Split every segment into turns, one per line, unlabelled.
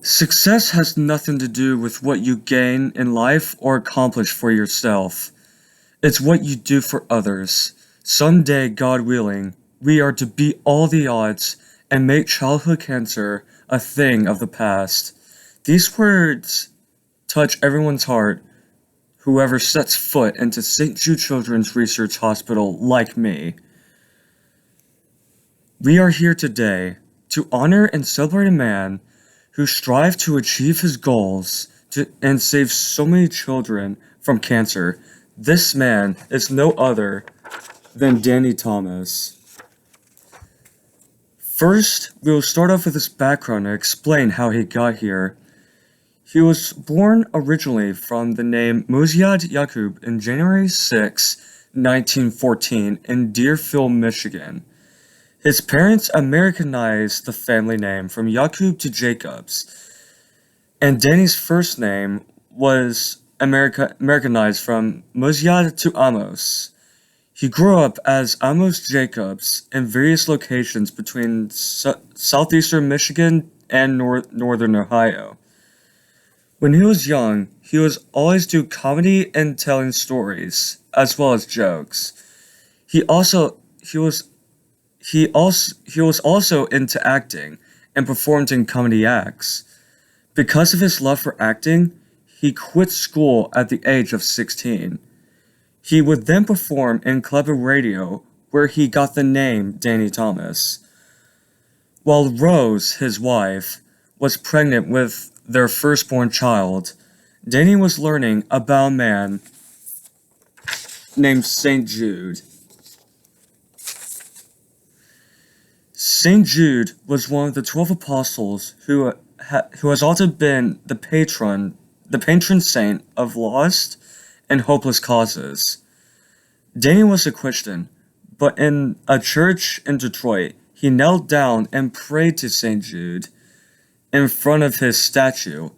Success has nothing to do with what you gain in life or accomplish for yourself. It's what you do for others. Someday, God willing, we are to beat all the odds and make childhood cancer a thing of the past. These words touch everyone's heart, whoever sets foot into St. Jude Children's Research Hospital like me. We are here today to honor and celebrate a man who strived to achieve his goals and save so many children from cancer. This man is no other than Danny Thomas. First, we will start off with his background and explain how he got here. He was born originally from the name Muziad Yakub on January 6, 1914 in Deerfield, Michigan. His parents Americanized the family name from Yakub to Jacobs, and Danny's first name was Americanized from Muziad to Amos. He grew up as Amos Jacobs in various locations between southeastern Michigan and northern Ohio. When he was young, he was always do comedy and telling stories, as well as jokes. He was also into acting and performed in comedy acts. Because of his love for acting, he quit school at the age of 16. He would then perform in club and radio, where he got the name Danny Thomas. While Rose, his wife, was pregnant with their firstborn child, Danny was learning about a man named St. Jude. St. Jude was one of the 12 apostles who has also been the patron saint of lost and hopeless causes. Danny was a Christian, but in a church in Detroit, he knelt down and prayed to St. Jude in front of his statue.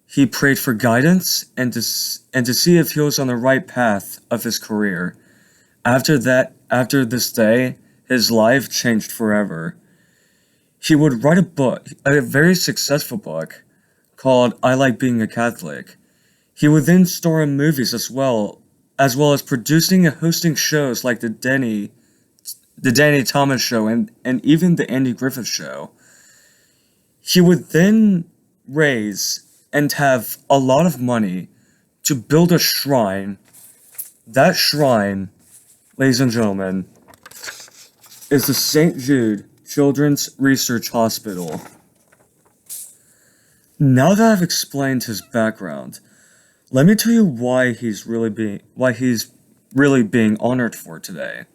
He prayed for guidance and to see if he was on the right path of his career. After this day, his life changed forever. He would write a very successful book, called I Like Being a Catholic. He would then star in movies as well as producing and hosting shows like the Danny Thomas Show and even the Andy Griffith Show. He would then raise and have a lot of money to build a shrine. That shrine, ladies and gentlemen, is the St. Jude Children's Research Hospital. Now that I've explained his background, let me tell you why he's really being honored for today.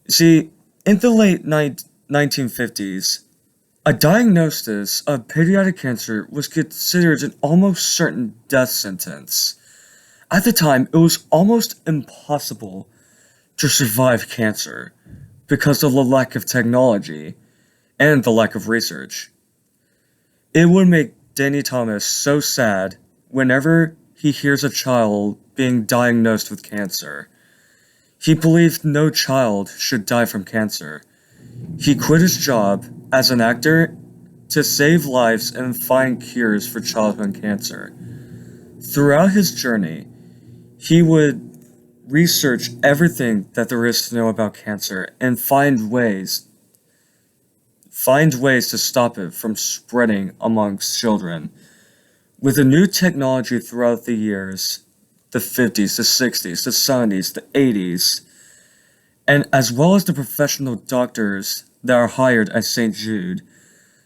See, in the late 1950s, a diagnosis of pediatric cancer was considered an almost certain death sentence. At the time, it was almost impossible to survive cancer because of the lack of technology and the lack of research. It would make Danny Thomas so sad whenever he hears a child being diagnosed with cancer. He believed no child should die from cancer. He quit his job as an actor to save lives and find cures for childhood cancer. Throughout his journey, he would research everything that there is to know about cancer and find ways to stop it from spreading amongst children. With the new technology throughout the years, the 50s, the 60s, the 70s, the 80s, and as well as the professional doctors that are hired at St. Jude,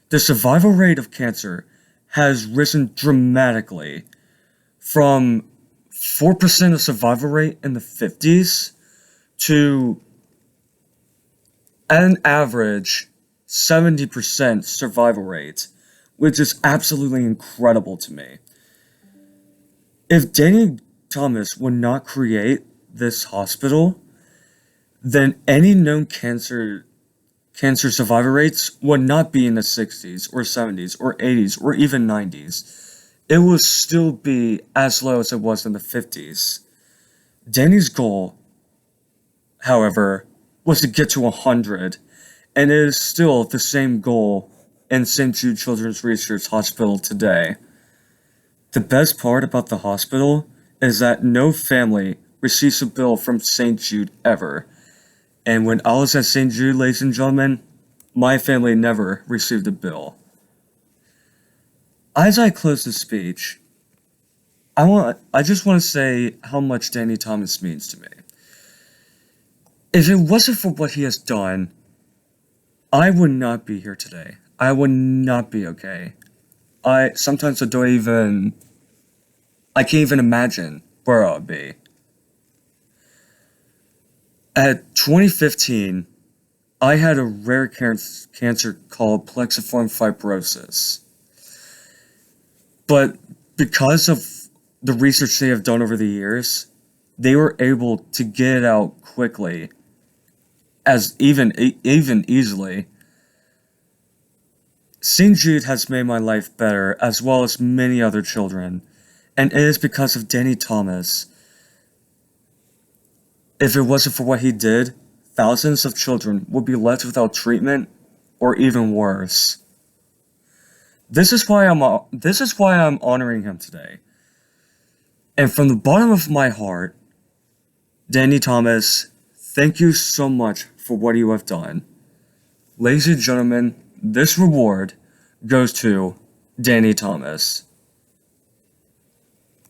the survival rate of cancer has risen dramatically from 4% of survival rate in the 50s to an average 70% survival rate, which is absolutely incredible to me. If Danny Thomas would not create this hospital, then any known cancer survival rates would not be in the 60s or 70s or 80s or even 90s. It would still be as low as it was in the 50s. Danny's goal, however, was to get to 100, and it is still the same goal in St. Jude Children's Research Hospital today. The best part about the hospital is that no family receives a bill from St. Jude ever. And when I was at St. Jude, ladies and gentlemen, my family never received a bill. As I close the speech, I just want to say how much Danny Thomas means to me. If it wasn't for what he has done, I would not be here today. I would not be okay. Sometimes I can't even imagine where I would be. At 2015, I had a rare cancer called plexiform fibrosis. But because of the research they have done over the years, they were able to get it out quickly, as even easily. St. Jude has made my life better, as well as many other children, and it is because of Danny Thomas. If it wasn't for what he did, thousands of children would be left without treatment, or even worse. This is why I'm honoring him today. And from the bottom of my heart, Danny Thomas, thank you so much for what you have done. Ladies and gentlemen, this reward goes to Danny Thomas.